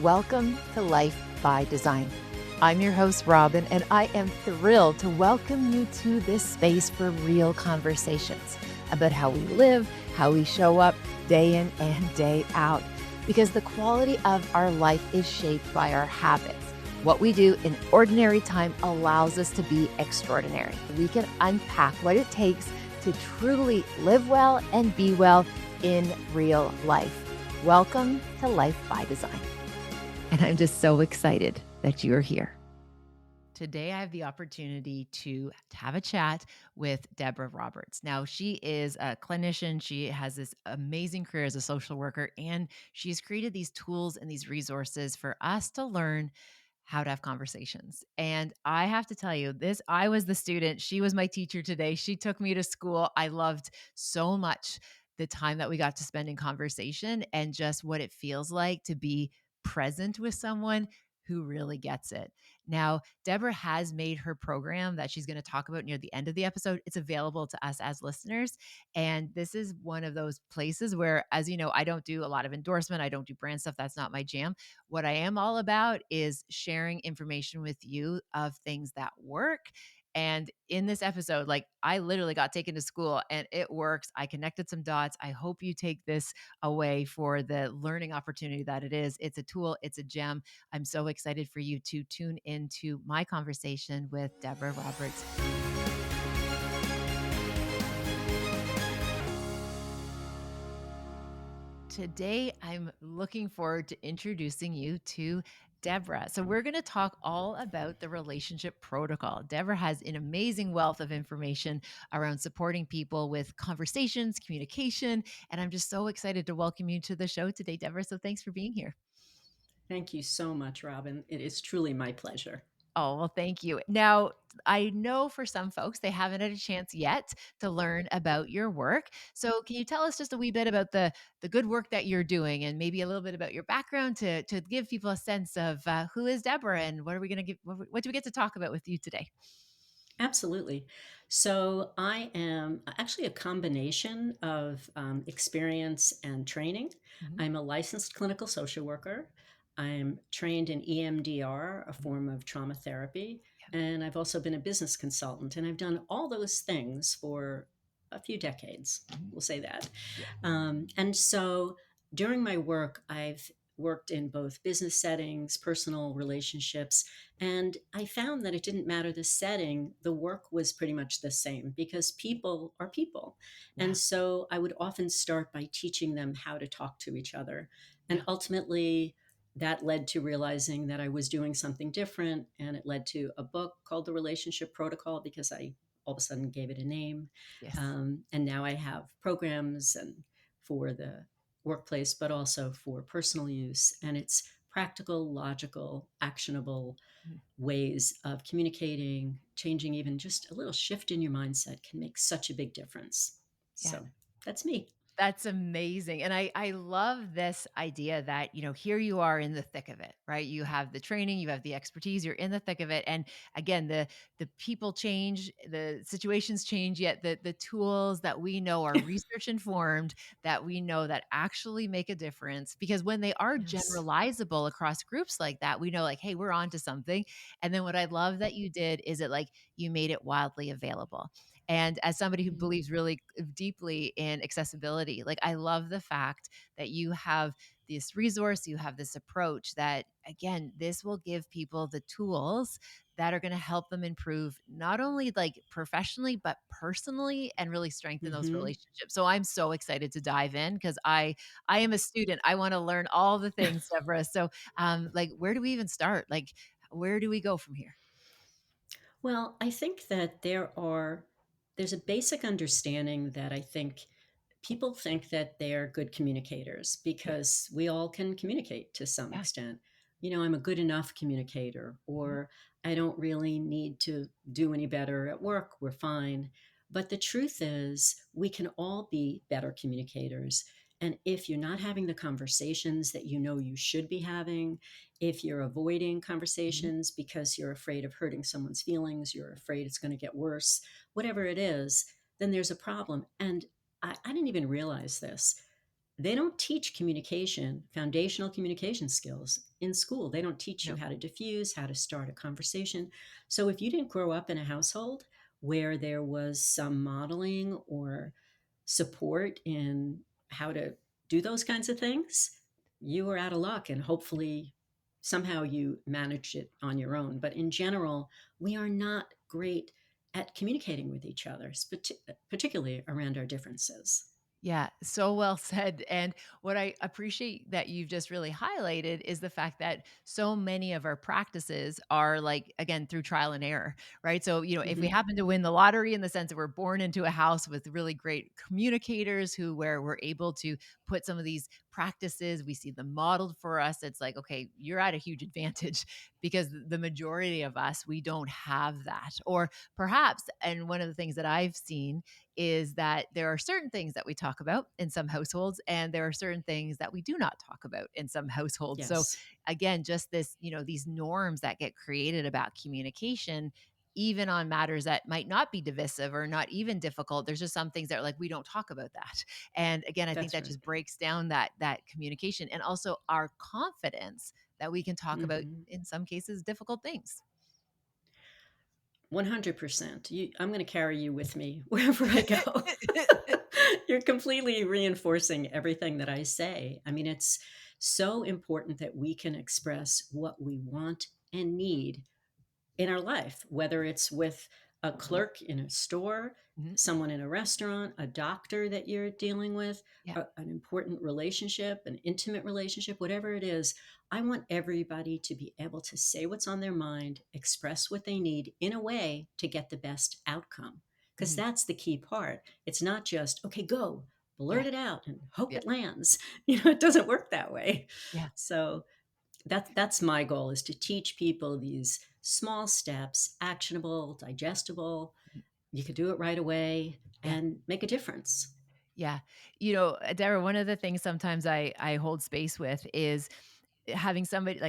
Welcome to Life by Design. I'm your host, Robin, and I am thrilled to welcome you to this space for real conversations about how we live, how we show up day in and day out, because the quality of our life is shaped by our habits. What we do in ordinary time allows us to be extraordinary. We can unpack what it takes to truly live well and be well in real life. Welcome to Life by Design. And I'm just so excited that you're here. Today, I have the opportunity to have a chat with Debra Roberts. Now, she is a clinician. She has this amazing career as a social worker, and she's created these tools and these resources for us to learn how to have conversations. And I have to tell you, I was the student. She was my teacher today. She took me to school. I loved so much the time that we got to spend in conversation and just what it feels like to be present with someone who really gets it. Now, Debra has made her program that she's going to talk about near the end of the episode. It's available to us as listeners. And this is one of those places where, as you know, I don't do a lot of endorsement. I don't do brand stuff. That's not my jam. What I am all about is sharing information with you of things that work. And in this episode, like I literally got taken to school and it works. I connected some dots. I hope you take this away for the learning opportunity that it is. It's a tool, it's a gem. I'm so excited for you to tune into my conversation with Debra Roberts. Today, I'm looking forward to introducing you to Debra. So, we're going to talk all about the relationship protocol. Debra has an amazing wealth of information around supporting people with conversations, communication, and I'm just so excited to welcome you to the show today, Debra. So, thanks for being here. Thank you so much, Robin. It is truly my pleasure. Oh, well, thank you. Now, I know for some folks, they haven't had a chance yet to learn about your work. So can you tell us just a wee bit about the good work that you're doing and maybe a little bit about your background to give people a sense of who is Debra and what are we going to give, what do we get to talk about with you today? Absolutely. So, I am actually a combination of experience and training. Mhm. I'm a licensed clinical social worker. I'm trained in EMDR, a Mhm. form of trauma therapy. Yeah. And I've also been a business consultant. And I've done all those things for a few decades. Mhm. We'll say that. Yeah. And so during my work, I've worked in both business settings, personal relationships, and I found that it didn't matter the setting, the work was pretty much the same because people are people. Yeah. And so I would often start by teaching them how to talk to each other. And Yeah. ultimately, that led to realizing that I was doing something different. And it led to a book called The Relationship Protocol because I all of a sudden gave it a name. Yes. And now I have programs and for the workplace, but also for personal use. And it's practical, logical, actionable Mhm. ways of communicating, changing even just a little shift in your mindset can make such a big difference. Yeah. So that's me. That's amazing. And I love this idea that, here you are in the thick of it, right? You have the training, you have the expertise, you're in the thick of it. And again, the people change, the situations change, yet the tools that we know are research informed, that we know that actually make a difference. Because when they are Yes. generalizable across groups like that, we know like, hey, we're on to something. And then what I love that you did is it like you made it wildly available. And as somebody who Mhm. believes really deeply in accessibility, like I love the fact that you have this resource, you have this approach that, again, this will give people the tools that are going to help them improve not only like professionally, but personally and really strengthen those Mhm. relationships. So I'm so excited to dive in because I am a student. I want to learn all the things, Deborah. So like where do we even start? Like where do we go from here? Well, I think that there's a basic understanding that I think people think that they're good communicators Yeah. because we all can communicate to some Yeah. extent. I'm a good enough communicator, Mhm. or I don't really need to do any better at work. We're fine. But the truth is, we can all be better communicators. And if you're not having the conversations that you know you should be having, if you're avoiding Mhm. conversations because you're afraid of hurting someone's feelings, you're afraid it's going to get worse, whatever it is, then there's a problem. And I didn't even realize this. they don't teach communication, foundational communication skills in school. They don't teach you No. how to diffuse, how to start a conversation. So if you didn't grow up in a household where there was some modeling or support in how to do those kinds of things, you were out of luck. And hopefully somehow you managed it on your own. But in general, we are not great at communicating with each other, particularly around our differences. Yeah, so well said. And what I appreciate that you've just really highlighted is the fact that so many of our practices are like, again, through trial and error, right? So, if we Hmm. happen to win the lottery in the sense that we're born into a house with really great communicators where we're able to put some of these practices, we see them modeled for us. It's like, okay, you're at a huge advantage because the majority of us, we don't have that. Or perhaps, and one of the things that I've seen is that there are certain things that we talk about in some households and there are certain things that we do not talk about in some households. So Yes, again, just this, these norms that get created about communication even on matters that might not be divisive or not even difficult, there's just some things that are like we don't talk about that. And again, I think that's that right. just breaks down that communication and also our confidence that we can talk about Hmm. in some cases difficult things. 100%. I'm going to carry you with me wherever I go. You're completely reinforcing everything that I say. I mean, it's so important that we can express what we want and need in our life, whether it's with a clerk in a store, Mhm. someone in a restaurant, a doctor that you're dealing with, Yeah. an important relationship, an intimate relationship, whatever it is. I want everybody to be able to say what's on their mind, express what they need in a way to get the best outcome. Because Mhm. that's the key part. It's not just, okay, go, Yeah. blurt it out and hope Yeah. it lands. It doesn't work that way. Yeah. So that's my goal, is to teach people these small steps, actionable, digestible. You could do it right away Yeah. and make a difference. Yeah. Dara, one of the things sometimes I hold space with is having somebody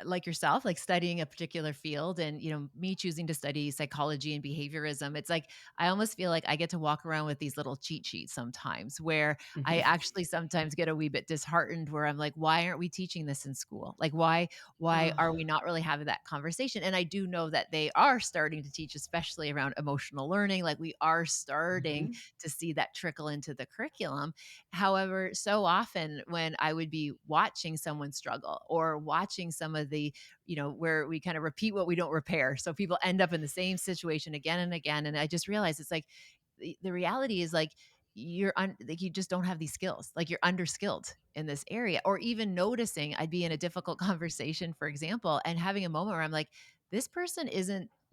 like yourself, like studying a particular field and, me choosing to study psychology and behaviorism. It's like, I almost feel like I get to walk around with these little cheat sheets sometimes where I Mhm. actually sometimes get a wee bit disheartened where I'm like, why aren't we teaching this in school? Like, why Oh, are we not really having that conversation? And I do know that they are starting to teach, especially around emotional learning. Like we are starting mhm. to see that trickle into the curriculum. However, so often when I would be watching someone struggle or watching some of the, where we kind of repeat what we don't repair. So people end up in the same situation again and again. And I just realized it's like the reality is like, like you just don't have these skills. Like you're underskilled in this area. Or even noticing I'd be in a difficult conversation, for example, and having a moment where I'm like, this person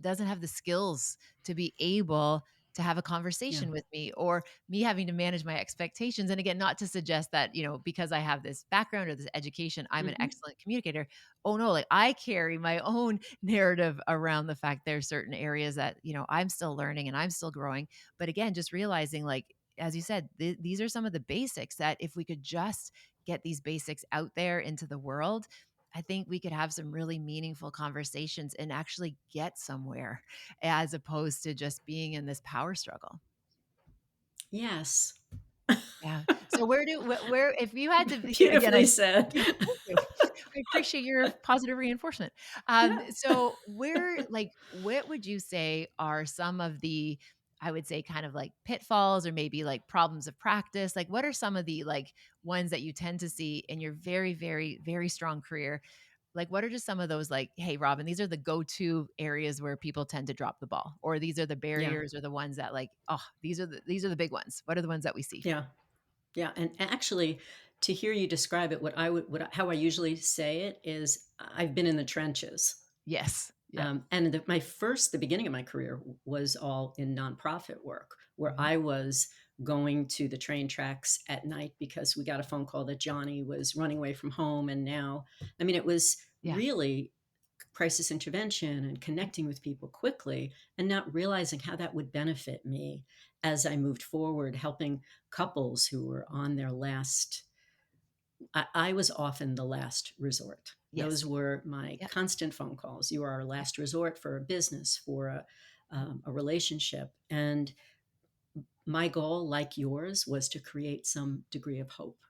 doesn't have the skills to be able to have a Yeah. conversation with me, or me having to manage my expectations. And again, not to suggest that, because I have this background or this education, I'm an Mhm. excellent communicator. Oh no, like I carry my own narrative around the fact there's certain areas that, I'm still learning and I'm still growing. But again, just realizing like, as you said, these are some of the basics that if we could just get these basics out there into the world, I think we could have some really meaningful conversations and actually get somewhere as opposed to just being in this power struggle. Yes. Yeah. So where if you had to again, Beautifully said. yeah, thank you. I appreciate your positive reinforcement. Yeah. So what would you say are some of the, I would say kind of like pitfalls or maybe like problems of practice? Like what are some of the like ones that you tend to see in your very, very, very strong career? Like what are just some of those like, hey, Robin, these are the go-to areas where people tend to drop the ball, or these are the Yeah. barriers or the ones that like, oh, these are the big ones. What are the ones that we see? Yeah. Yeah. And actually, to hear you describe it, how I usually say it is, I've been in the trenches. Yes. Yeah. And the beginning of my career was all in nonprofit work, where Mhm. I was going to the train tracks at night because we got a phone call that Johnny was running away from home. And now, I mean, it was Yeah. really crisis intervention and Yeah. connecting with people quickly, and not realizing how that would benefit me as I moved forward, helping couples who were on their last. I was often the last resort. Those Yes. were my Yep. constant phone calls. You are our Yep. last resort for a business, for a relationship. And my goal, like yours, was to create some degree of hope.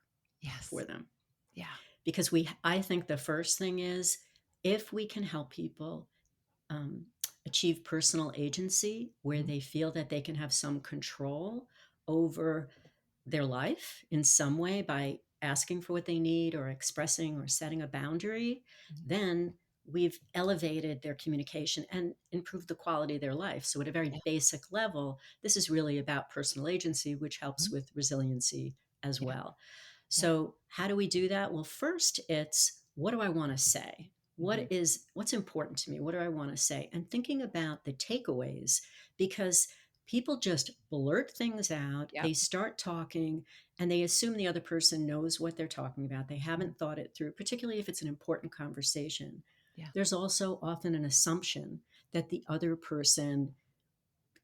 Yes. for them. Yeah. Because I think the first thing is, if we can help people um, achieve personal agency where Mhm. they feel that they can have some control over their life in some way by asking for what they need or expressing or setting a boundary, Mhm. then we've elevated their communication and improved the quality of their life. So, at a very Yeah. basic level, this is really about personal agency, which helps Mhm. with resiliency as Yeah. well. Yeah. So, how do we do that? Well, first, it's what do I want to say? Mhm. What's important to me? What do I want to say? And thinking about the takeaways, because people just blurt things out, Yep. they start talking, and they assume the other person knows what they're talking about. They Mhm. haven't thought it through, particularly if it's an important conversation. Yeah. There's also often an assumption that the other person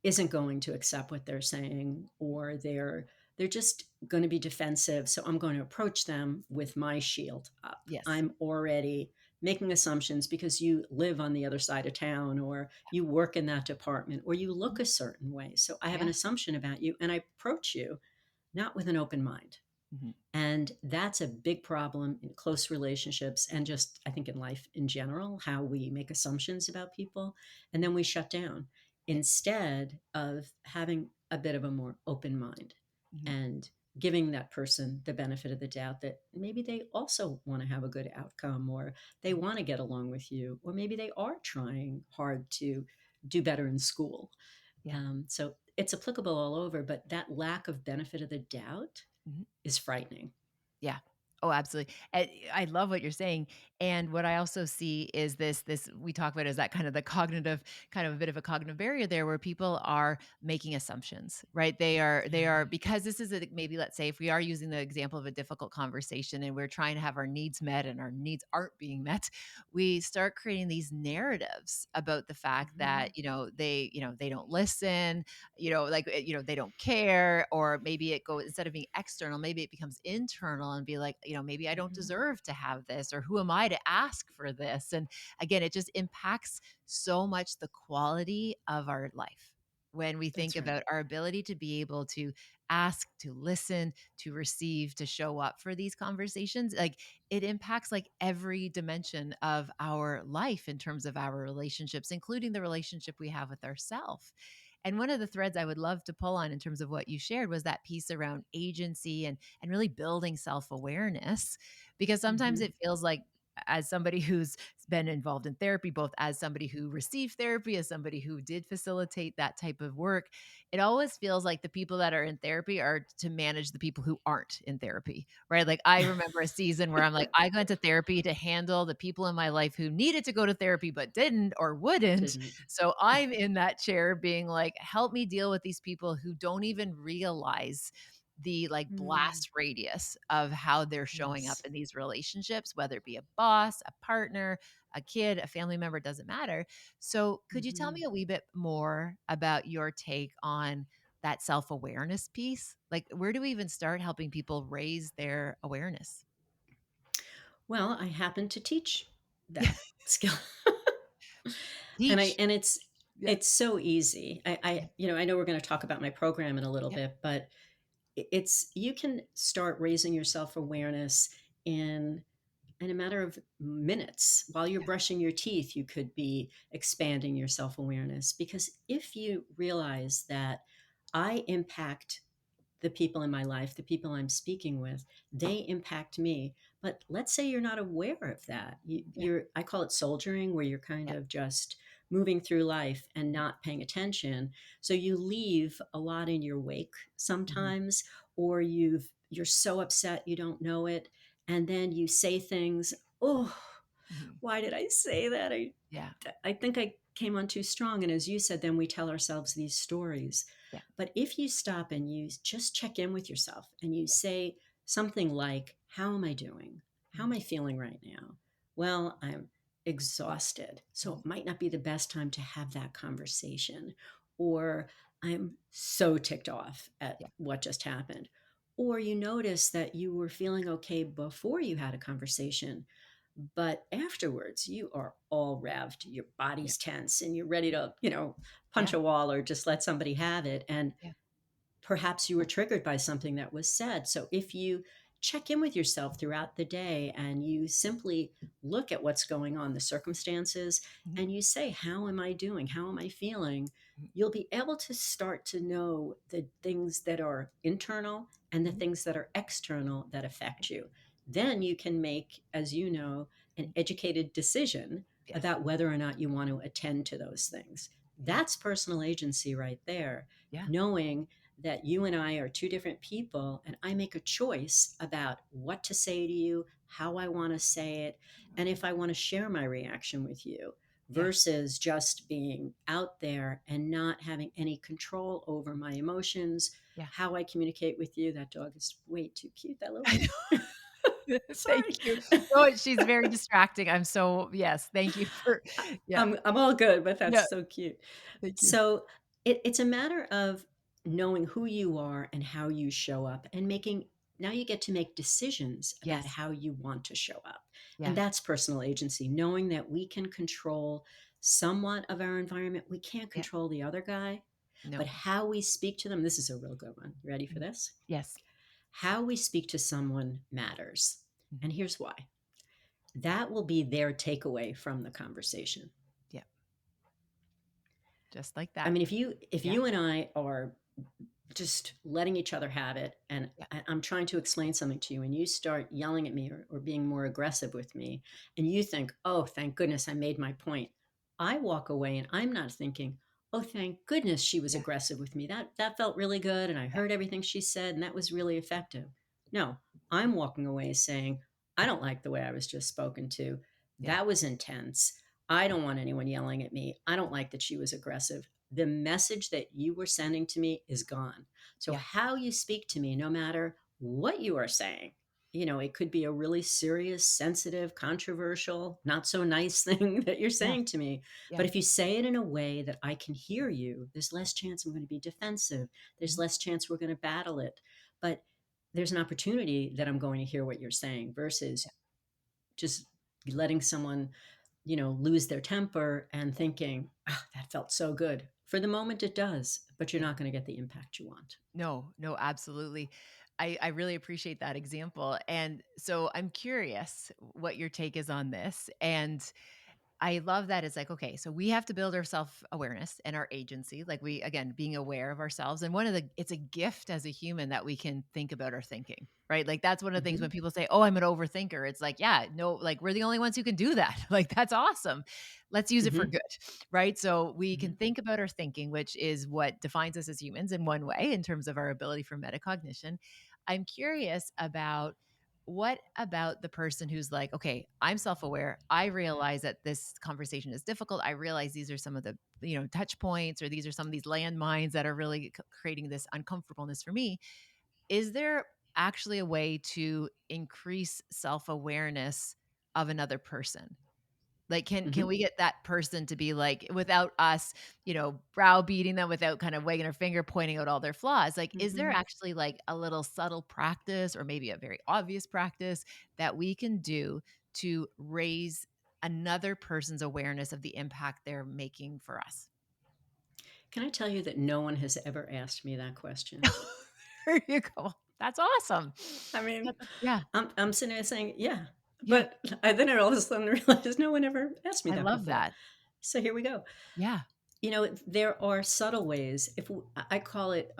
isn't going to accept what they're saying, or they're just going to be defensive, so I'm going to approach them with my shield up. Yes. I'm already making assumptions because you live on the other side of town, or you work in that department, or you look Mhm. a certain way, so I have an Yeah. assumption about you, and I approach you not with an open mind. Mhm. And that's a big problem in close relationships, and just, I think, in life in general, how we make assumptions about people and then we shut down Yeah. instead of having a bit of a more open mind Mhm. and giving that person the benefit of the doubt that maybe they also want to have a good outcome, or they Mhm. want to get along with you, or maybe they are trying hard to do better in school. Yeah. So it's applicable all over, but that lack of benefit of the doubt Mhm. is frightening. Yeah. Oh, absolutely. And I love what you're saying. And what I also see is this we talk about is that kind of the cognitive, kind of a bit of a cognitive barrier there where people are making assumptions, right? They are Yeah. because this is a, maybe let's say if we are using the example of a difficult conversation and we're trying to have our needs met and our needs aren't being met, we start creating these narratives about the fact Mhm. that, they don't listen, like, they don't care, or maybe it goes instead of being external, maybe it becomes internal and be like, maybe I don't Mhm. deserve to have this, or who am I to ask for this? And again, it just impacts so much the quality of our life when we think That's right. about our ability to be able to ask, to listen, to receive, to show up for these conversations. Like it impacts like every dimension of our life in terms of our relationships, including the relationship we have with ourselves. And one of the threads I would love to pull on in terms of what you shared was that piece around agency and really building self-awareness, because sometimes Mhm. it feels like, as somebody who's been involved in therapy, both as somebody who received therapy, as somebody who did facilitate that type of work, it always feels like the people that are in therapy are to manage the people who aren't in therapy, right? Like I remember a season where I'm like, I went to therapy to handle the people in my life who needed to go to therapy but didn't or wouldn't. Didn't. So I'm in that chair being like, help me deal with these people who don't even realize the like Mm. blast radius of how they're showing up Yes. in these relationships, whether it be a boss, a partner, a kid, a family member, doesn't matter. So could you tell me Mhm. a wee bit more about your take on that self-awareness piece? Like where do we even start helping people raise their awareness? Well, I happen to teach Yeah. that skill. And I Teach. and it's Yeah. it's so easy. Yeah. I know we're gonna talk about my program in a little Yeah. bit, but it's you can start raising your self-awareness in a matter of minutes. While you're Yeah. brushing your teeth, you could be expanding your self-awareness, because if you realize that I impact the people in my life, the people I'm speaking with, they impact me. But let's say you're not aware of that. Yeah. I call it soldiering, where you're kind Yeah. of just moving through life and not paying attention. So you leave a lot in your wake Mhm. sometimes, or you're so upset you don't know it, and then you say things. Oh, Mhm. why did I say that? Yeah. I think I came on too strong. And as you said, then we tell ourselves these stories. Yeah. But if you stop and you just check in with yourself and you say something like, how am I doing? How am Mhm. I feeling right now? Well, I'm exhausted. So Mhm. it might not be the best time to have that conversation. Or I'm so ticked off at Yeah. what just happened. Or you notice that you were feeling okay before you had a conversation, but afterwards, you are all revved, your Yeah. body's tense, and you're ready to, punch Yeah. a wall or just let somebody have it. And Yeah. perhaps you were triggered by something that was said. So if you check in with yourself throughout the day and you simply look at what's going on, the circumstances, Mhm. and you say, how am I doing? How am I feeling? Mhm. You'll be able to start to know the things that are internal and the Mhm. things that are external that affect you. Then you can make, as you know, an Mhm. educated decision Yes. about whether or not you want to attend to those things. Yeah. That's personal agency right there, Yeah. knowing that you and I are two different people, and I make a choice about what to say to you, how I want to say it, and if I want to share my reaction with you Yeah. versus just being out there and not having any control over my emotions, Yeah. how I communicate with you. That dog is way too cute, that little I thing. know. Thank Sorry. you. Oh, she's very distracting. Yes, thank you for yeah. I'm all good, but Yeah. that's so cute. Thank you. So it's a matter of knowing who you are and how you show up and making, now you get to make decisions about Yes. how you want to show up. And Yeah. that's personal agency, knowing that we can control somewhat of our environment. We can't Yeah. control the other guy, No. but how we speak to them, this is a real good one. You ready for Mhm. this? Yes. How we speak to someone matters. Mhm. And here's why. That will be their takeaway from the conversation. Yeah. Just like I that. mean, if Yeah. you and I are just letting each other have it, and Yeah. I'm trying to explain something to you, and you start yelling at me or being more aggressive with me, and you think, oh, thank goodness I made my point. I walk away and I'm not thinking, oh, thank goodness she was Yeah. aggressive with me. That felt really good, and I Yeah. heard everything she said, and that was really effective. No, I'm walking away saying, I Yeah. don't like the way I was just spoken to. Yeah. That was intense. I don't want anyone yelling at me. I don't like that she was aggressive. The message that you were sending to me is gone. So, Yeah. how you speak to me, no matter what you are saying, it could be a really serious, sensitive, controversial, not so nice thing that you're Yeah. saying to me. Yeah. But if you say it in a way that I can hear you, there's less chance I'm going to be defensive. There's Mhm. less chance we're going to battle it. But there's an opportunity that I'm going to hear what you're saying versus Yeah. just letting someone lose their temper and Yeah. thinking, "Ah, that felt so good." For the moment, it does, but you're Yeah. not going to get the impact you want. No, no, absolutely. I really appreciate that example. And so I'm curious what your take is on this. And I love that it's like, okay, so we have to build our self-awareness and our agency, like we again being aware of ourselves. And it's a gift as a human that we can think about our thinking, right? Like that's one of the things when Mhm, people say, "Oh, I'm an overthinker." It's like, yeah, no, like we're the only ones who can do that. Like that's awesome. Let's use it for mhm, good, right? So we can mhm. think about our thinking, which is what defines us as humans in one way in terms of our ability for metacognition. I'm curious about what about the person who's like, okay, I'm self-aware. I realize that this conversation is difficult. I realize these are some of the, touch points or these are some of these landmines that are really creating this uncomfortableness for me. Is there actually a way to increase self-awareness of another person? Like, can Mhm, we get that person to be like, without us, browbeating them, without kind of wagging our finger, pointing out all their flaws? Like, is there mhm. actually like a little subtle practice or maybe a very obvious practice that we can do to raise another person's awareness of the impact they're making for us? Can I tell you that no one has ever asked me that question? There you go. That's awesome. I mean, Yeah, I'm sitting there saying, "Yeah," yeah. but I then all of a sudden realized no one ever asked me I that love before. that. So here we go. Yeah, There are subtle ways. I call it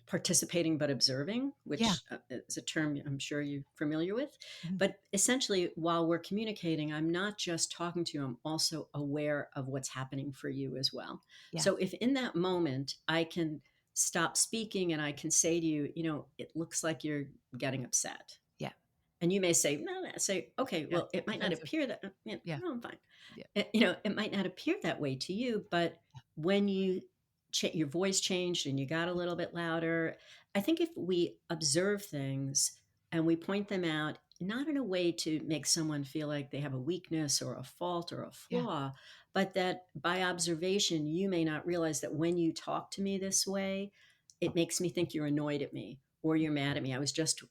participating but observing, yeah. which is a term I'm sure you're familiar with. Mhm. But essentially, while we're communicating, I'm not just talking to you, I'm also aware of what's happening for you as well. Yeah, So if in that moment I can stop speaking and I can say to you, it looks like you're getting upset. yeah, And you may say, no, no, say, okay, yeah. well, it might not Defensive. appear that, Yeah, no, I'm fine. yeah, It might not appear that way to you, but when your voice changed and you got a little bit louder, I think if we observe things and we point them out, not in a way to make someone feel like they have a weakness or a fault or a yeah. flaw, but that by observation, you may not realize that when you talk to me this way, it makes me think you're annoyed at me or you're mad at me. I was just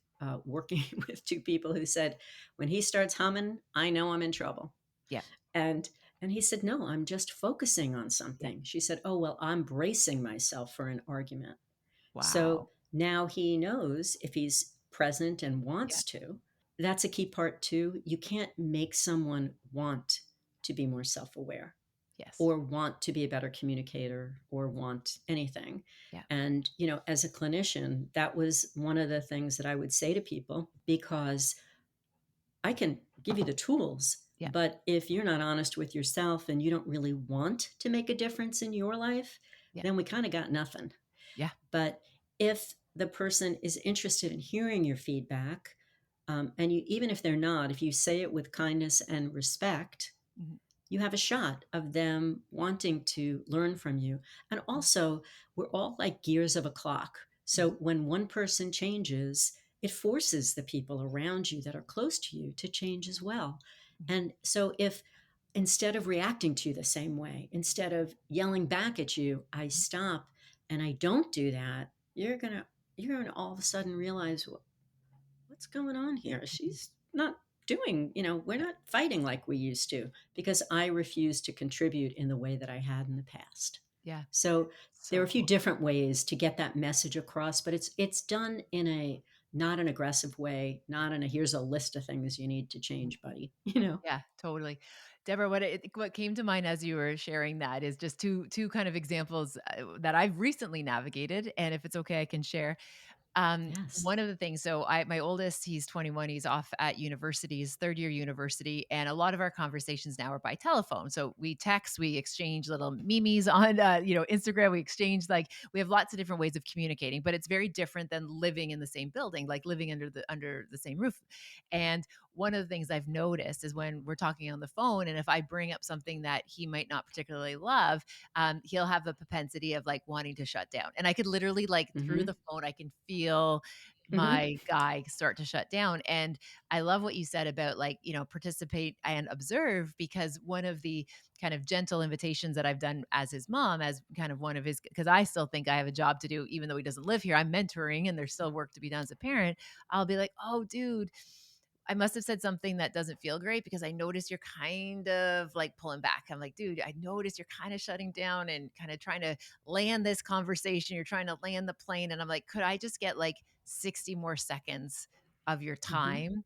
working with two people who said, when he starts humming, I know I'm in trouble. Yeah. And and he said, "No, I'm just focusing on Yeah. something." She said, "Oh, well, I'm bracing myself for an argument." So Wow. now he knows if he's present and Yeah. wants to. That's a key part too. You can't make someone want to be more self aware Yes. or want to be a better communicator or want anything. Yeah. And, as a clinician, that was one of the things that I would say to people because I can give you the tools, Yeah. but if you're not honest with yourself and you don't really want to make a difference in your life, Yeah. then we kind of got nothing. Yeah. But if the person is interested in hearing your feedback, and you, even if they're not, if you say it with kindness and respect, Mhm. you have a shot of them wanting to learn from you. And Mhm. also, we're all like gears of a clock. So Mhm. when one person changes, it forces the people around you that are close to you to change as well. Mhm. And so if instead of reacting to you the same way, instead of yelling back at you, I stop and I don't do that, you're going to all of a sudden realize what's going on here? Mhm. She's not doing, we're Yeah. not fighting like we used to because I refuse to contribute in the way that I had in the past. Yeah. So there are So a few cool. different ways to get that message across, but it's done in a not an aggressive way, not in a here's a list of things you need to Mhm. change, buddy. You know? Yeah, totally. Deborah, what came to mind as you were sharing that is just two kind of examples that I've recently navigated, and if it's okay, I can share. Yes. One of the things, so my oldest, he's 21, he's off at university, his third year university, and a lot of our conversations now are by telephone. So we text, we exchange little memes on, Instagram. We exchange we have lots of different ways of communicating, but it's very different than living in the same building, like living under the same roof. And one of the things I've noticed is when we're talking on the phone, and if I bring up something that he might not particularly love, he'll have a propensity of like wanting to shut down. And I could literally like through Mm-hmm. the phone, I can feel Mm-hmm. my guy start to shut down. And I love what you said about like, participate and observe, because one of the kind of gentle invitations that I've done as his mom, as kind of one of his, because I still think I have a job to do, even though he doesn't live here, I'm mentoring and there's still work to be done as a parent. I'll be like, oh, dude, I must have said something that doesn't feel great because I notice you're kind of like pulling back. I'm like, dude, I noticed you're kind of shutting down and kind of trying to land this conversation. You're trying to land the plane. And I'm like, could I just get like 60 more seconds of your Mm-hmm. time?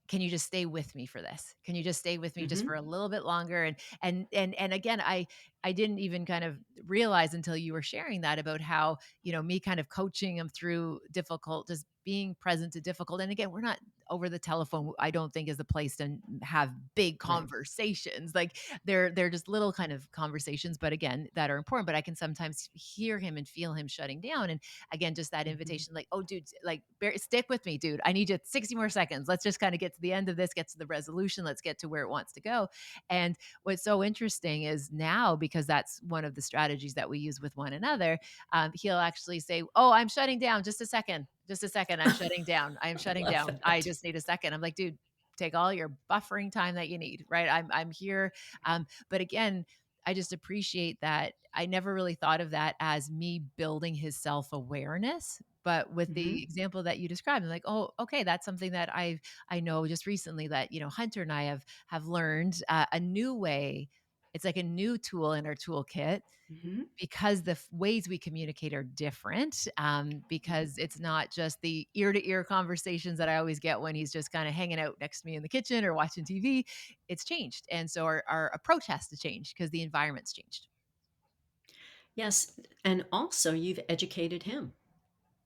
Can you just stay with me for this? Can you just stay with me just Mm-hmm. for a little bit longer? And again, I didn't even kind of realize until you were sharing that about how, me kind of coaching him through difficult, just being present to difficult. And again, we're not over the telephone. I don't think is the place to have big Right. conversations. Like they're just little kind of conversations, but again, that are important. But I can sometimes hear him and feel him shutting down. And again, just that Mm-hmm. invitation, like, oh, dude, like stick with me, dude. I need you 60 more seconds. Let's just kind of get to the end of this, get to the resolution. Let's get to where it wants to go. And what's so interesting is now, because that's one of the strategies that we use with one another, he'll actually say, oh, I'm shutting down. Just a second. Just a second. I'm shutting down. I am I shutting love down. I that. just need a second. I'm like, dude, take all your buffering time that you need. Right. I'm here. But again, I just appreciate that. I never really thought of that as me building his self awareness. But with Mm-hmm. the example that you described, I'm like, oh, okay, that's something that I know just recently that Hunter and I have learned a new way. It's like a new tool in our toolkit Mm-hmm. because the ways we communicate are different. Because it's not just the ear to ear conversations that I always get when he's just kind of hanging out next to me in the kitchen or watching TV. It's changed. And so our approach has to change because the environment's changed. Yes. And also, you've educated him.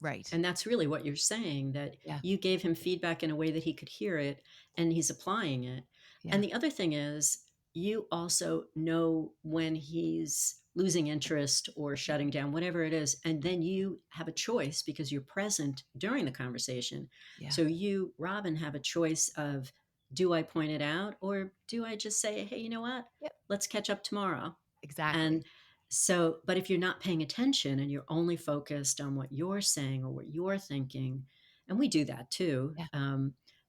Right. And that's really what you're saying, that Yeah. you gave him feedback in a way that he could hear it and he's applying it. Yeah. And the other thing is, you also know when he's losing interest or shutting down, whatever it is. And then you have a choice because you're present during the conversation. Yeah. So you, Robin, have a choice of, do I point it out or do I just say, hey, you know what? Yep. Let's catch up tomorrow. Exactly. And so, but if you're not paying attention and you're only focused on what you're saying or what you're thinking, and we do that too, Yeah.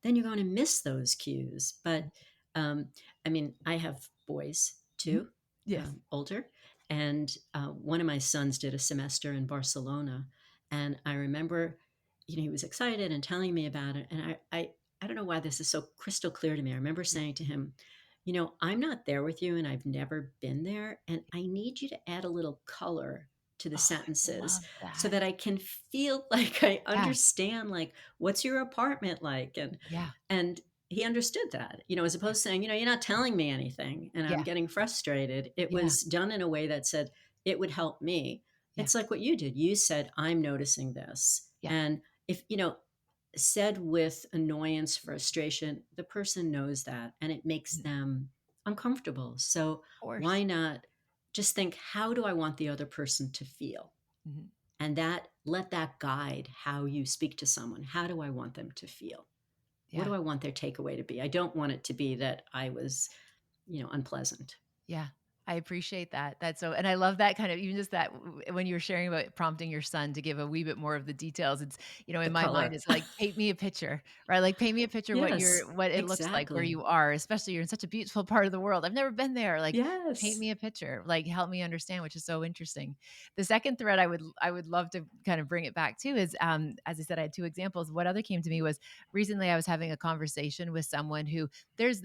then you're going to miss those cues. But um, I mean, I have boys Mhm. too, Yes. older, and one of my sons did a semester in Barcelona, and I remember, he was excited and telling me about it, and I don't know why this is so crystal clear to me. I remember Yeah. saying to him, I'm not there with you and I've never been there. And I need you to add a little color to the Oh, I sentences love so that. that I can feel like I Yeah, understand, like, what's your apartment like? yeah, And he understood that, as yeah, opposed to saying, you're not telling me anything and I'm yeah, getting frustrated. It yeah, was done in a way that said it would help me. yeah, It's like what you did. You said, I'm noticing this. yeah, And if, said with annoyance, frustration, the person knows that and it makes mhm, them uncomfortable. So of course. why not just think, how do I want the other person to feel? Mhm. And that let that guide how you speak to someone. How do I want them to feel? What Yeah. do I want their takeaway to be? I don't want it to be that I was, unpleasant. Yeah, I appreciate that. That's so and I love that kind of even just that when you were sharing about prompting your son to give a wee bit more of the details, it's, The in my mind, color. it's like, paint me a picture, right? Like, paint me a picture Yes, what it looks like where exactly. you are, especially you're in such a beautiful part of the world. I've never been there. Like, paint Yes. me a picture, like, help me understand, which is so interesting. The second thread I would love to kind of bring it back to is, as I said, I had 2 examples. What other came to me was recently I was having a conversation with someone who there's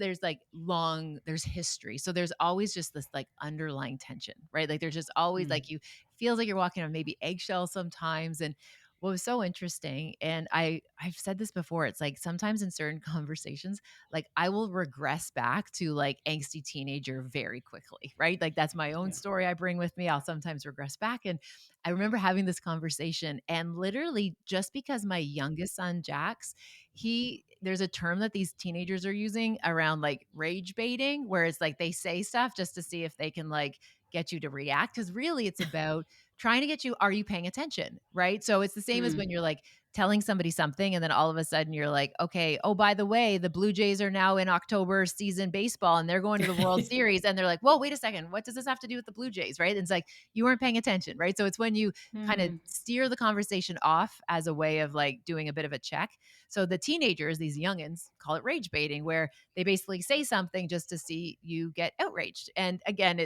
history. So there's always just this like underlying tension, right? Like there's just always Mm, like you feels like you're walking on maybe eggshells sometimes. And what was so interesting, and I've said this before, it's like sometimes in certain conversations, like I will regress back to like angsty teenager very quickly, right? Like that's my own yeah. story I bring with me. I'll sometimes regress back. And I remember having this conversation, and literally just because my youngest son, Jax, he there's a term that these teenagers are using around like rage baiting, where it's like they say stuff just to see if they can like get you to react. Cause really it's about trying to get you, are you paying attention? Right. So it's the same as Mm. when you're like telling somebody something and then all of a sudden you're like, okay, oh, by the way, the Blue Jays are now in October season baseball and they're going to the World Series. And they're like, whoa, wait a second. What does this have to do with the Blue Jays? Right. And it's like, you weren't paying attention. Right. So it's when you kind of Mhm. steer the conversation off as a way of like doing a bit of a check. So the teenagers, these youngins, call it rage baiting, where they basically say something just to see you get outraged. And again,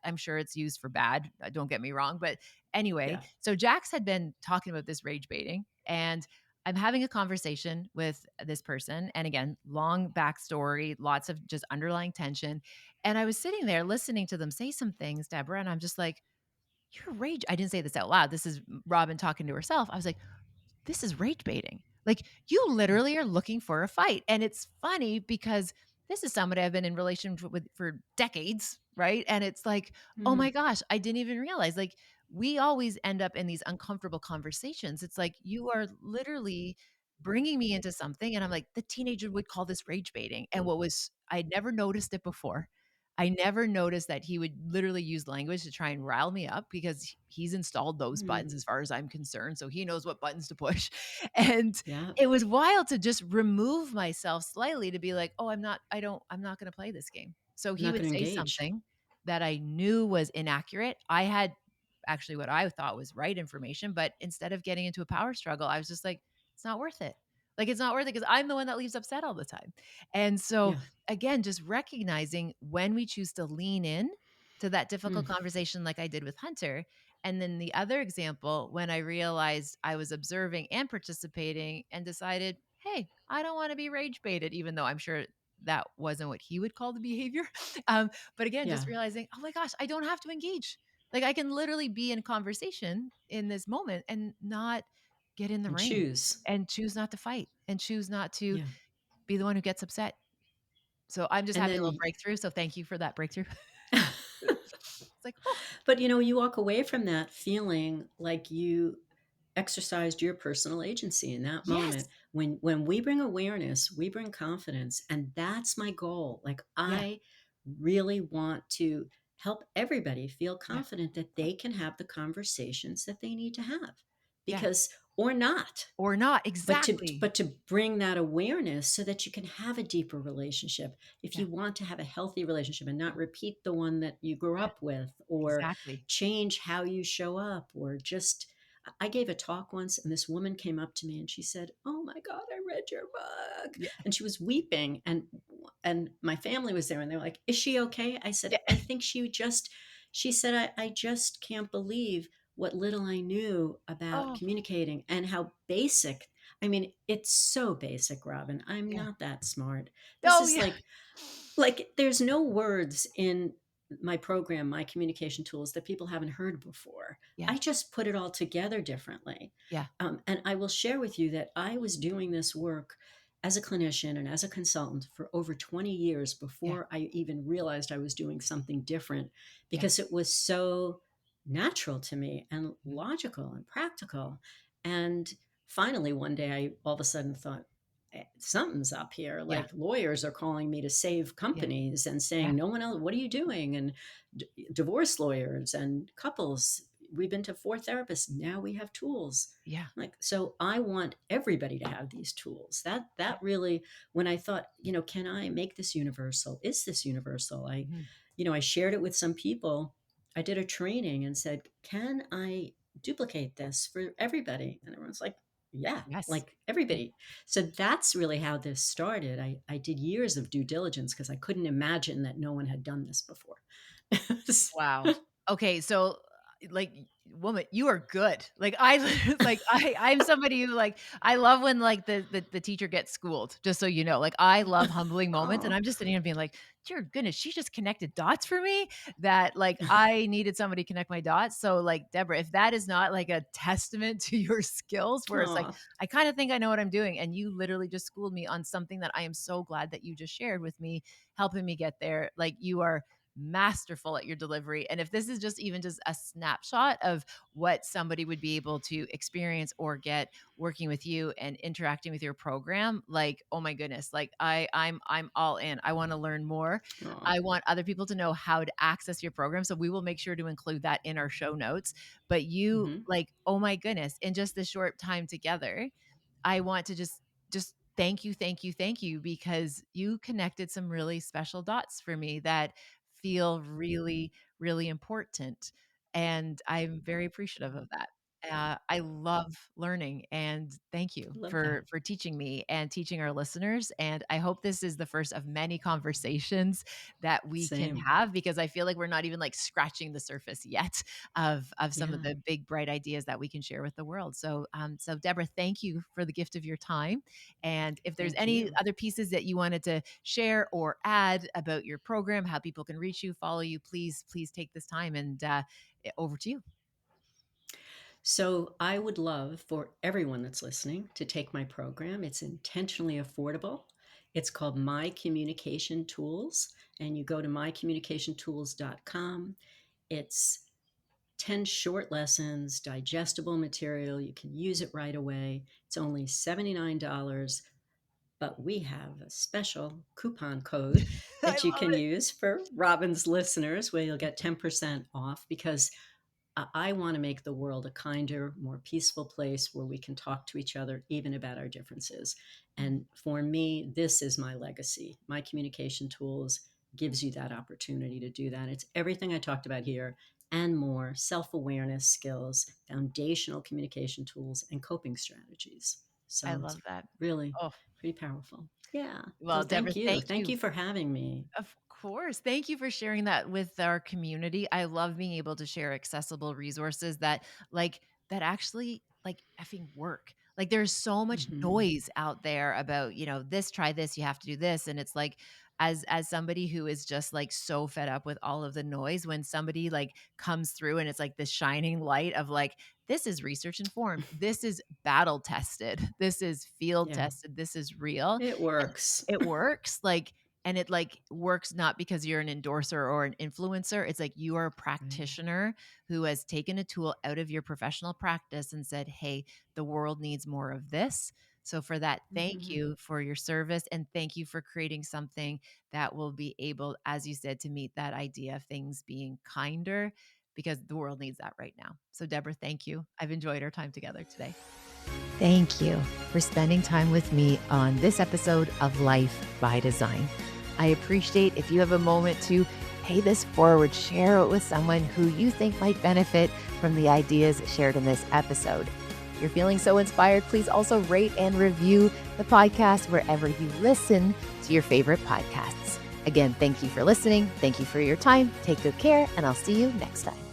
I'm sure it's used for bad. Don't get me wrong. But anyway, Yeah. so Jax had been talking about this rage baiting, and I'm having a conversation with this person. And again, long backstory, lots of just underlying tension. And I was sitting there listening to them say some things, Deborah, and I'm just like, you're rage. I didn't say this out loud. This is Robin talking to herself. I was like, this is rage baiting. Like, you Mm. literally are looking for a fight. And it's funny because this is somebody I've been in relationship with for decades, right? And it's like, oh my Mhm. gosh, I didn't even realize. Like, we always end up in these uncomfortable conversations. It's like you are literally bringing me into something. And I'm like, the teenager would call this rage baiting. And I'd never noticed it before. I never noticed that he would literally use language to try and rile me up because he's installed those Mm. buttons as far as I'm concerned. So he knows what buttons to push. And Yeah. it was wild to just remove myself slightly to be like, oh, I'm not going to play this game. So I'm he not would gonna say engage. something that I knew was inaccurate. I had actually what I thought was right information, but instead of getting into a power struggle, I was just like, it's not worth it. Like, it's not worth it because I'm the one that leaves upset all the time. And so Yeah. again, just recognizing when we choose to lean in to that difficult Mm. conversation, like I did with Hunter. And then the other example, when I realized I was observing and participating and decided, hey, I don't want to be rage baited, even though I'm sure that wasn't what he would call the behavior. But again, just Yeah. realizing, oh my gosh, I don't have to engage. Like I can literally be in conversation in this moment and not get in the And ring choose. and choose not to fight and choose not to Yeah. be the one who gets upset. So I'm just And having a then little breakthrough, so thank you for that breakthrough. It's like, "Oh, but, you walk away from that feeling like you exercised your personal agency in that moment. yes." When we bring awareness, we bring confidence, and that's my goal. Like, Yeah, I really want to help everybody feel yeah, confident that they can have the conversations that they need to have, yeah. because or not. Or not, But to exactly. but to bring that awareness so that you can have a deeper relationship. If Yeah, you want to have a healthy relationship and not repeat the one that you grew yeah, up with, or exactly. change how you show up, or just I gave a talk once and this woman came up to me and she said, "Oh my God, I read your book." Yeah, And she was weeping, and my family was there and they were like, "Is she okay?" I said, yeah. "I think she said, I just can't believe what little I knew about Oh, communicating and how basic. I mean, it's so basic, Robin. I'm yeah. not that smart. This Oh, is yeah. like there's no words in my program, my communication tools that people haven't heard before. Yeah. I just put it all together differently. Yeah. And I will share with you that I was doing this work as a clinician and as a consultant for over 20 years Yeah. before I even realized I was doing something different, Yeah. because it was so natural to me and Mhm. logical and practical. And finally, one day, I all of a sudden thought, something's up here. Yeah. Like, lawyers are calling me to save Yeah. companies and Yeah. saying, no one else, what are you doing? And divorce lawyers and couples, we've been to 4 therapists. Now we have tools. Yeah. Like, so I want everybody to have these tools. Yeah. That really, when I thought, can I make this universal? Is this universal? Mhm. I shared it with some people. I did a training and said, can I duplicate this for everybody? And everyone's like, yeah, Yes. like Yeah. everybody. So that's really how this started. I did years of due diligence because I couldn't imagine that no one had done this before. Wow. Okay, so, like, woman, you are good. Like, I like, I'm somebody who, like, I love when, like, the teacher gets schooled, just so you know. Like, I love humbling moments, and Oh. I'm just sitting here being like, "Dear goodness, she just connected dots for me that, like, I needed somebody to connect my dots." So, like, Deborah, if that is not, like, a testament to your skills where it's like, Oh. I kinda think I know what I'm doing, and you literally just schooled me on something that I am so glad that you just shared with me, helping me get there. Like, you are masterful at your delivery. And if this is just even just a snapshot of what somebody would be able to experience or get working with you and interacting with your program, like, oh my goodness, like I'm all in. I want to learn more. Oh. I want other people to know how to access your program. So we will make sure to include that in our show notes. But you, Hmm. like, oh my goodness, in just this short time together, I want to just thank you, thank you, thank you, because you connected some really special dots for me that feel really, really important. And I'm very appreciative of that. I love learning, and thank you Love that. for teaching me and teaching our listeners. And I hope this is the first of many conversations that we can Same. have, because I feel like we're not even like scratching the surface yet of some of Yeah. the big bright ideas that we can share with the world. So Deborah, thank you for the gift of your time. And if there's Thank any you. other pieces that you wanted to share or add about your program, how people can reach you, follow you, please take this time, and over to you. So I would love for everyone that's listening to take my program. It's intentionally affordable. It's called My Communication Tools, and you go to mycommunicationtools.com. It's 10 short lessons, digestible material. You can use it right away. It's only $79, but we have a special coupon code I that you love can it. use for Robin's listeners, where you'll get 10% off, because I want to make the world a kinder, more peaceful place where we can talk to each other, even about our differences. Mm, And for me, this is my legacy. My communication tools gives you that opportunity to do that. It's everything I talked about here and more: self-awareness skills, foundational communication tools, and coping strategies. I So it's love that. really Oh, pretty powerful. Yeah. So well, Deborah, thank you. thank Thank you. you for having me. Of course. Thank you for sharing that with our community. I love being able to share accessible resources that, like, that actually, like, effing work. Like, there's so much Hmm. noise out there about, this, try this, you have to do this. And it's like, as somebody who is just like so fed up with all of the noise, when somebody like comes through and it's like this shining light of like, this is research informed, this is battle tested, this is field Yeah, tested, this is real, it and works. it works. Like, and it, like, works not because you're an endorser or an influencer. It's like you are a Right. practitioner who has taken a tool out of your professional practice and said, "Hey, the world needs more of this." So for that, thank Mhm. you for your service, and thank you for creating something that will be able, as you said, to meet that idea of things being kinder, because the world needs that right now. So Deborah, thank you. I've enjoyed our time together today. Thank you for spending time with me on this episode of Life by Design. I appreciate if you have a moment to pay this forward, share it with someone who you think might benefit from the ideas shared in this episode. If you're feeling so inspired, please also rate and review the podcast wherever you listen to your favorite podcasts. Again, thank you for listening. Thank you for your time. Take good care, and I'll see you next time.